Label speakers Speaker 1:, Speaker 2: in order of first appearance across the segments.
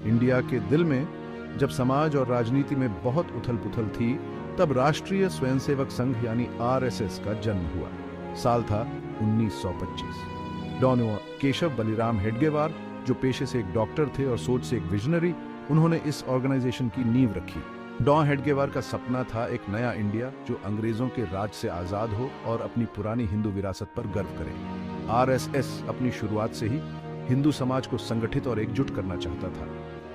Speaker 1: India के दिल में जब समाज और राजनीति में बहुत उथल-पुथल थी, तब राष्ट्रीय स्वयंसेवक संघ यानी आरएसएस का जन्म हुआ। साल था 1925। डॉन केशव बलिराम हेडगेवार, जो पेशे से एक डॉक्टर थे और सोच से एक विजनरी, उन्होंने इस ऑर्गेनाइजेशन की नींव रखी। डॉन हेडगेवार का सपना था एक नया इंडिया जो अंग्रेजों के राज से आजाद हो और अपनी पुरानी हिंदू विरासत पर गर्व करे। आरएसएस अपनी शुरुआत से ही हिंदू समाज को संगठित और एकजुट करना चाहता था,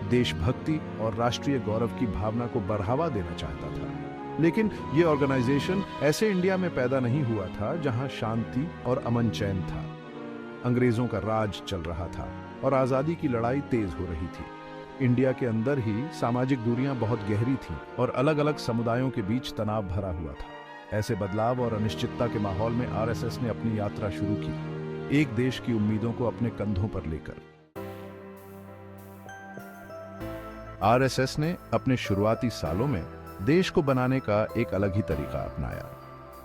Speaker 1: देशभक्ति और राष्ट्रीय गौरव की भावना को बढ़ावा देना चाहता था। लेकिन यह ऑर्गेनाइजेशन ऐसे इंडिया में पैदा नहीं हुआ था जहां शांति और अमन चैन था। अंग्रेजों का राज चल रहा था और आजादी की लड़ाई तेज हो रही थी। इंडिया के अंदर ही सामाजिक दूरियां बहुत गहरी थीं और अलग-अलग समुदायों के बीच तनाव भरा हुआ था। ऐसे बदलाव और अनिश्चितता के माहौल में आरएसएस ने अपनी यात्रा शुरू की, एक देश की उम्मीदों को अपने कंधों पर लेकर। आरएसएस ने अपने शुरुआती सालों में देश को बनाने का एक अलग ही तरीका अपनाया।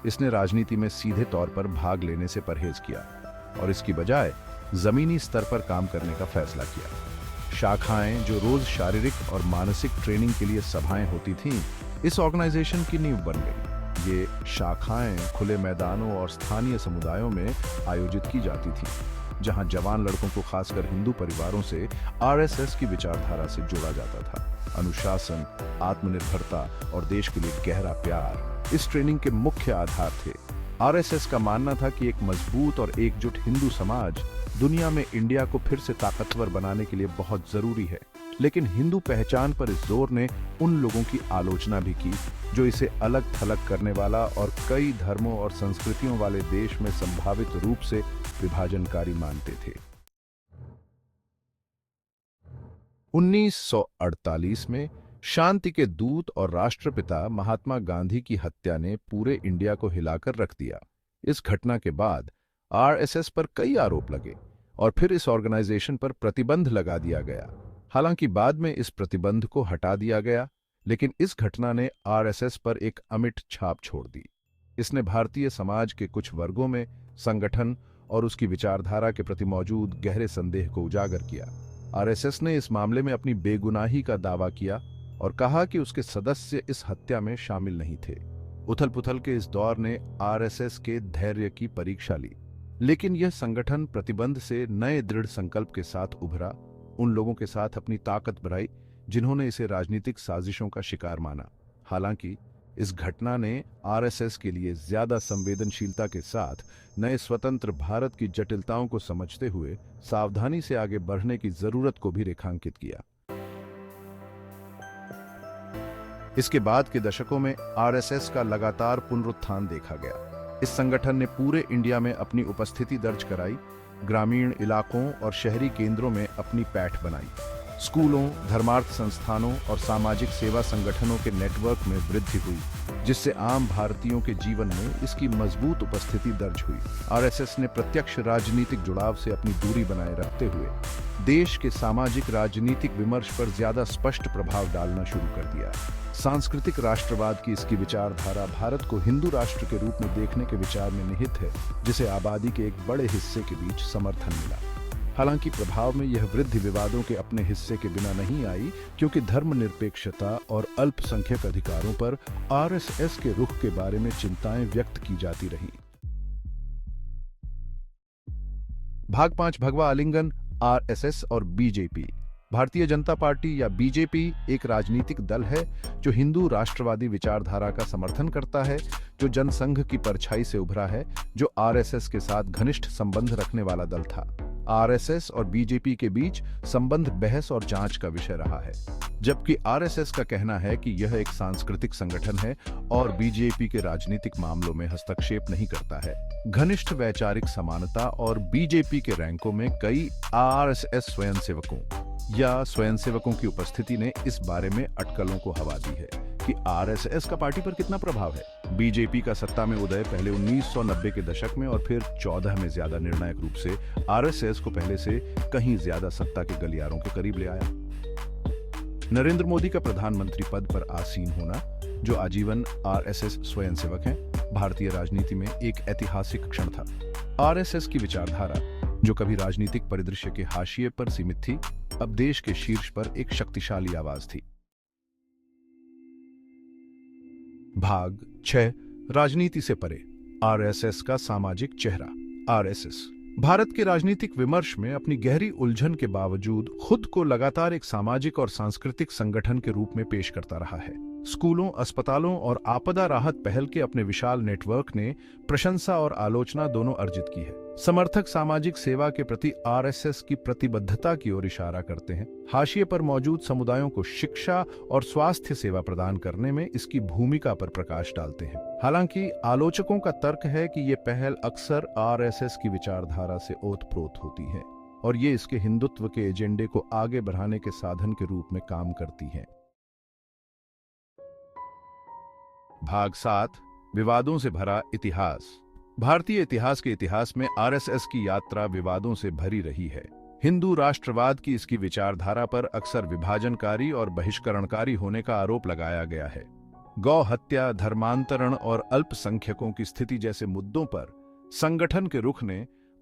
Speaker 1: इसने राजनीति में सीधे तौर पर भाग लेने से परहेज किया और इसकी बजाय जमीनी स्तर पर काम करने का फैसला किया। शाखाएं, जो रोज शारीरिक और मानसिक ट्रेनिंग के लिए सभाएं होती थीं, इस ऑर्गेनाइजेशन की नींव बन गई। ये शाखाएं खुले मैदानों और स्थानीय समुदायों में आयोजित की जाती थीं, जहां जवान लड़कों को, खासकर हिंदू परिवारों से आरएसएस की विचारधारा से जोड़ा जाता था। अनुशासन, आत्मनिर्भरता और देश के लिए गहरा प्यार इस ट्रेनिंग के मुख्य आधार थे। आरएसएस का मानना था कि एक मजबूत और एकजुट हिंदू समाज दुनिया में इंडिया को फिर से ताकतवर बनाने के लिए बहुत जरूरी है। लेकिन हिंदू पहचान पर इस जोर ने उन लोगों की आलोचना भी की जो इसे अलग थलग करने वाला और कई धर्मों और संस्कृतियों वाले देश में संभावित रूप से विभाजनकारी मानते थे। 1948 में शांति के दूत और राष्ट्रपिता महात्मा गांधी की हत्या ने पूरे इंडिया को हिलाकर रख दिया। इस घटना के बाद आरएसएस पर कई आरोप लगे और फिर इस ऑर्गेनाइजेशन पर प्रतिबंध लगा दिया गया। हालांकि बाद में इस प्रतिबंध को हटा दिया गया, लेकिन इस घटना ने आरएसएस पर एक अमिट छाप छोड़ दी। इसने भारतीय समाज के कुछ वर्गों में संगठन और उसकी विचारधारा के प्रति मौजूद गहरे संदेह को उजागर किया। आरएसएस ने इस मामले में अपनी बेगुनाही का दावा किया और कहा कि उसके सदस्य इस हत्या में शामिल नहीं थे। उथल-पुथल के इस दौर ने आरएसएस के धैर्य की परीक्षा ली, लेकिन यह संगठन प्रतिबंध से नए दृढ़ संकल्प के साथ उभरा, उन लोगों के साथ अपनी ताकत बढ़ाई जिन्होंने इसे राजनीतिक साजिशों का शिकार माना। हालांकि इस घटना ने आरएसएस के लिए ज्यादा संवेदनशीलता के साथ नए स्वतंत्र भारत की जटिलताओं को समझते हुए सावधानी से आगे बढ़ने की जरूरत को भी रेखांकित किया। इसके बाद के दशकों में आरएसएस का लगातार पुनरुत्थान देखा गया। इस संगठन ने पूरे इंडिया में अपनी उपस्थिति दर्ज कराई, ग्रामीण इलाकों और शहरी केंद्रों में अपनी पैठ बनाई। स्कूलों, धर्मार्थ संस्थानों और सामाजिक सेवा संगठनों के नेटवर्क में वृद्धि हुई, जिससे आम भारतीयों के जीवन में इसकी मजबूत उपस्थिति दर्ज हुई। आरएसएस ने प्रत्यक्ष राजनीतिक जुड़ाव से अपनी दूरी बनाए रखते हुए देश के सामाजिक राजनीतिक विमर्श पर ज्यादा स्पष्ट प्रभाव डालना शुरू कर दिया। सांस्कृतिक राष्ट्रवाद की इसकी विचारधारा भारत को हिंदू राष्ट्र के रूप में देखने के विचार में निहित है, जिसे आबादी के एक बड़े हिस्से के बीच समर्थन मिला। हालांकि प्रभाव में यह वृद्धि विवादों के अपने हिस्से के बिना नहीं आई, क्योंकि धर्मनिरपेक्षता और अल्पसंख्यक अधिकारों पर आरएसएस के रुख के बारे में चिंताएं व्यक्त की जाती रहीं। भाग 5 भगवा आलिंगन, आरएसएस और बीजेपी। भारतीय जनता पार्टी या बीजेपी एक राजनीतिक दल है जो हिंदू राष्ट्रवादी विचारधारा का समर्थन करता है, जो जनसंघ की परछाई से उभरा है, जो आरएसएस के साथ घनिष्ठ संबंध रखने वाला दल था। आरएसएस और बीजेपी के बीच संबंध बहस और जांच का विषय रहा है, जबकि आरएसएस का कहना है कि यह एक सांस्कृतिक संगठन है और बीजेपी के राजनीतिक मामलों में हस्तक्षेप नहीं करता है। घनिष्ठ वैचारिक समानता और बीजेपी के रैंकों में कई आरएसएस स्वयंसेवकों की उपस्थिति ने इस बारे में अटकलों को हवा दी है कि आरएसएस का पार्टी पर कितना प्रभाव है। बीजेपी का सत्ता में उदय पहले 1990 के दशक में और फिर 14 में ज्यादा निर्णायक रूप से आरएसएस को पहले से कहीं ज्यादा सत्ता के गलियारों के करीब ले आया। नरेंद्र मोदी का प्रधानमंत्री पद पर आसीन होना, जो आजीवन आरएसएस स्वयंसेवक हैं, भारतीय राजनीति में एक ऐतिहासिक क्षण था। आरएसएस की विचारधारा जो कभी राजनीतिक परिदृश्य के हाशिए पर सीमित थी, अब देश के शीर्ष पर एक शक्तिशाली आवाज थी। भाग 6, राजनीति से परे, आरएसएस का सामाजिक चेहरा। आरएसएस भारत के राजनीतिक विमर्श में अपनी गहरी उलझन के बावजूद खुद को लगातार एक सामाजिक और सांस्कृतिक संगठन के रूप में पेश करता रहा है। स्कूलों, अस्पतालों और आपदा राहत पहल के अपने विशाल नेटवर्क ने प्रशंसा और आलोचना दोनों अर्जित की है। समर्थक सामाजिक सेवा के प्रति आरएसएस की प्रतिबद्धता की ओर इशारा करते हैं। हाशिए पर मौजूद समुदायों को शिक्षा और स्वास्थ्य सेवा प्रदान करने में इसकी भूमिका पर प्रकाश डालते हैं। हालांकि आलोचकों का तर्क है कि ये पहल अक्सर आरएसएस की विचारधारा से ओतप्रोत होती है और ये इसके हिंदुत्व के एजेंडे को आगे बढ़ाने के साधन के रूप में काम करती है। भाग 7, विवादों से भरा इतिहास। भारतीय इतिहास के इतिहास में आरएसएस की यात्रा विवादों से भरी रही है। हिंदू राष्ट्रवाद की इसकी विचारधारा पर अक्सर विभाजनकारी और बहिष्करणकारी होने का आरोप लगाया गया है। गौ हत्या, धर्मांतरण और अल्पसंख्यकों की स्थिति जैसे मुद्दों पर संगठन के रुख ने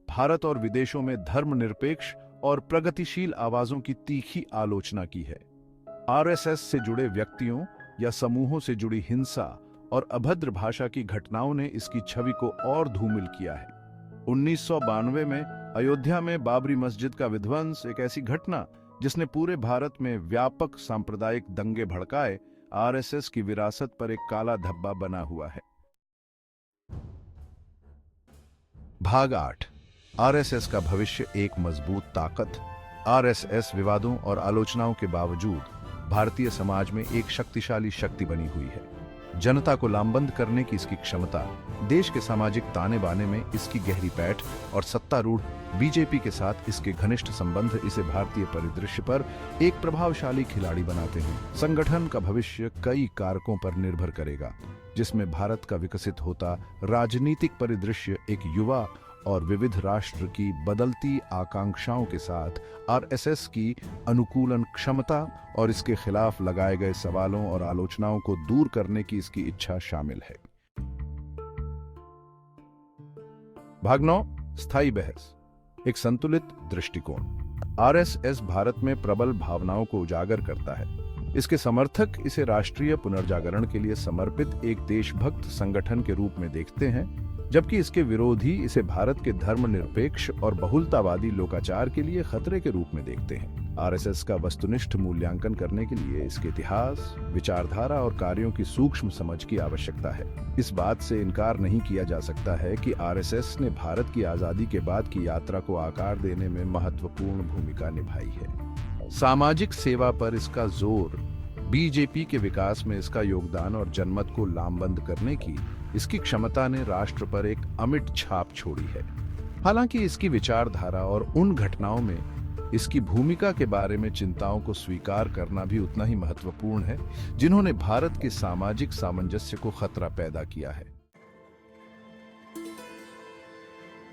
Speaker 1: भारत और विदेशों में धर्मनिरपेक्ष और प्रगतिशील आवाजों की तीखी आलोचना की है। आरएसएस से जुड़े व्यक्तियों या समूहों से जुड़ी हिंसा और अभद्र भाषा की घटनाओं ने इसकी छवि को और धूमिल किया है। 1992 में अयोध्या में बाबरी मस्जिद का विध्वंस एक ऐसी घटना जिसने पूरे भारत में व्यापक सांप्रदायिक दंगे भड़काए, आरएसएस की विरासत पर एक काला धब्बा बना हुआ है। भाग 8, आरएसएस का भविष्य एक मजबूत ताकत। आरएसएस विवादों और आलोचनाओं के बावजूद भारतीय समाज में एक शक्तिशाली शक्ति बनी हुई है। जनता को लामबंद करने की इसकी क्षमता, देश के सामाजिक ताने बाने में इसकी गहरी पैठ और सत्तारूढ़ बीजेपी के साथ इसके घनिष्ठ संबंध इसे भारतीय परिदृश्य पर एक प्रभावशाली खिलाड़ी बनाते हैं। संगठन का भविष्य कई कारकों पर निर्भर करेगा, जिसमें भारत का विकसित होता राजनीतिक परिदृश्य एक युवा और विविध राष्ट्र की बदलती आकांक्षाओं के साथ आरएसएस की अनुकूलन क्षमता और इसके खिलाफ लगाए गए सवालों और आलोचनाओं को दूर करने की इसकी इच्छा शामिल है। भाग 9, स्थायी बहस, एक संतुलित दृष्टिकोण। आरएसएस भारत में प्रबल भावनाओं को उजागर करता है। इसके समर्थक इसे राष्ट्रीय पुनर्जागरण के लिए समर्पित एक देशभक्त संगठन के रूप में देखते हैं, जबकि इसके विरोधी इसे भारत के धर्मनिरपेक्ष और बहुलतावादी लोकाचार के लिए खतरे के रूप में देखते हैं। आरएसएस का वस्तुनिष्ठ मूल्यांकन करने के लिए इसके इतिहास, विचारधारा और कार्यों की सूक्ष्म समझ की आवश्यकता है। इस बात से इनकार नहीं किया जा सकता है कि आरएसएस ने भारत की आजादी के बाद की यात्रा को आकार देने में महत्वपूर्ण भूमिका निभाई है। सामाजिक सेवा पर इसका जोर, बीजेपी के विकास में इसका योगदान और जनमत को लामबंद करने की इसकी क्षमता ने राष्ट्र पर एक अमिट छाप छोड़ी है। हालांकि इसकी विचारधारा और उन घटनाओं में इसकी भूमिका के बारे में चिंताओं को स्वीकार करना भी उतना ही महत्वपूर्ण है, जिन्होंने भारत के सामाजिक सामंजस्य को खतरा पैदा किया है।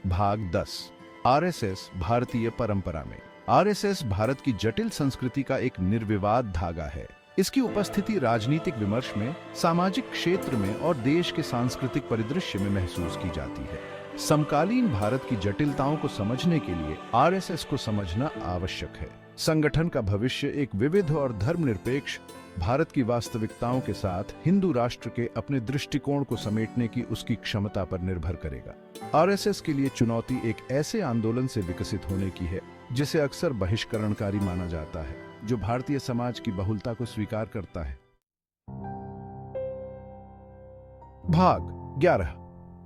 Speaker 1: भाग 10, आरएसएस भारतीय परंपरा में। आरएसएस भारत की जटिल संस्कृति का एक निर्विवाद धागा है। इसकी उपस्थिति राजनीतिक विमर्श में, सामाजिक क्षेत्र में और देश के सांस्कृतिक परिदृश्य में महसूस की जाती है। समकालीन भारत की जटिलताओं को समझने के लिए आरएसएस को समझना आवश्यक है। संगठन का भविष्य एक विविध और धर्मनिरपेक्ष भारत की वास्तविकताओं के साथ हिंदू राष्ट्र के अपने दृष्टिकोण को समेटने की उसकी क्षमता पर निर्भर करेगा। आरएसएस के लिए चुनौती एक ऐसे आंदोलन से विकसित होने की है जिसे अक्सर बहिष्करणकारी माना जाता है, जो भारतीय समाज की बहुलता को स्वीकार करता है। भाग 11,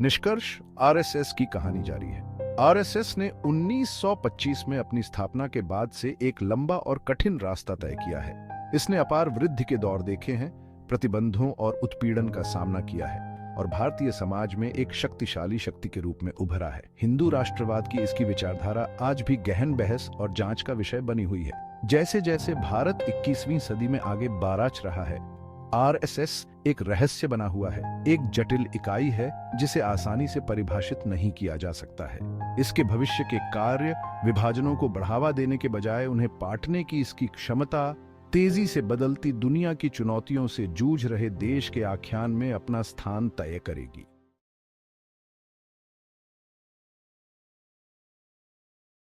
Speaker 1: निष्कर्ष, आरएसएस की कहानी जारी है। आरएसएस ने 1925 में अपनी स्थापना के बाद से एक लंबा और कठिन रास्ता तय किया है। इसने अपार वृद्धि के दौर देखे हैं, प्रतिबंधों और उत्पीड़न का सामना किया है और भारतीय समाज में एक शक्तिशाली शक्ति के रूप में उभरा है। हिंदू राष्ट्रवाद की इसकी विचारधारा आज भी गहन बहस और जांच का विषय बनी हुई है। जैसे जैसे भारत 21वीं सदी में आगे बाराच रहा है, आरएसएस एक रहस्य बना हुआ है, एक जटिल इकाई है जिसे आसानी से परिभाषित नहीं किया जा सकता है। इसके भविष्य के कार्य विभाजनों को बढ़ावा देने के बजाय उन्हें पाटने की इसकी क्षमता तेजी से बदलती दुनिया की चुनौतियों से जूझ रहे देश के आख्यान में अपना स्थान तय करेगी।